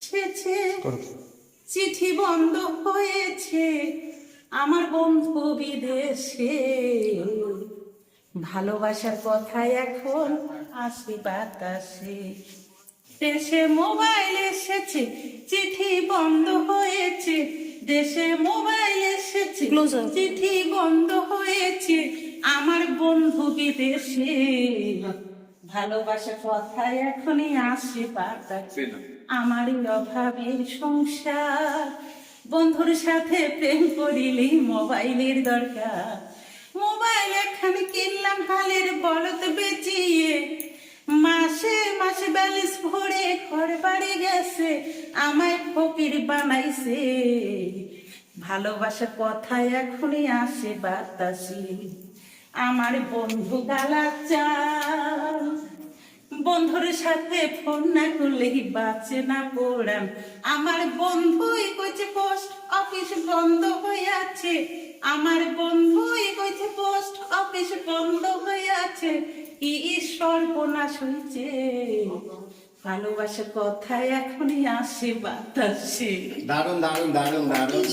এসেছে, চিঠি বন্ধ হয়েছে আমার বন্ধু বিদেশে। ভালোবাসার কথায় এখন আসি বাতাসে। দেশে মোবাইল এসেছে, চিঠি বন্ধ হয়েছে। দেশে মোবাইল এসেছে, চিঠি বন্ধ হয়েছে আমার বন্ধু বিদেশে। ভালোবাসার কথায় এখনই আসি বাতাসে। আমারই অভাবের সংসার, বন্ধুর সাথে প্রেম করিলি মোবাইলের দরকার। মোবাইল এখানে কিনলাম হালের বলদ বেচিয়ে, মাসে মাসে ব্যালেন্স ভরে ঘর বাড়ি গেছে, আমায় ফকির বানাইছে। ভালোবাসার কথায় এখনই আসে বাতাসে। আমার বন্ধু গালাচার, বন্ধুর সাথে ফোন না করলেই বাঁচে না পড়ান। আমার বন্ধুই কইছে পোস্ট অফিস বন্ধ হয়ে আছে। আমার বন্ধুই কইছে পোস্ট অফিস বন্ধ হয়ে আছে। কি সর্বনাশ হয়েছে। ভালোবাসার কথায় এখনই আসে বাতাসে। দারুণ দারুণ দারুণ দারুণ।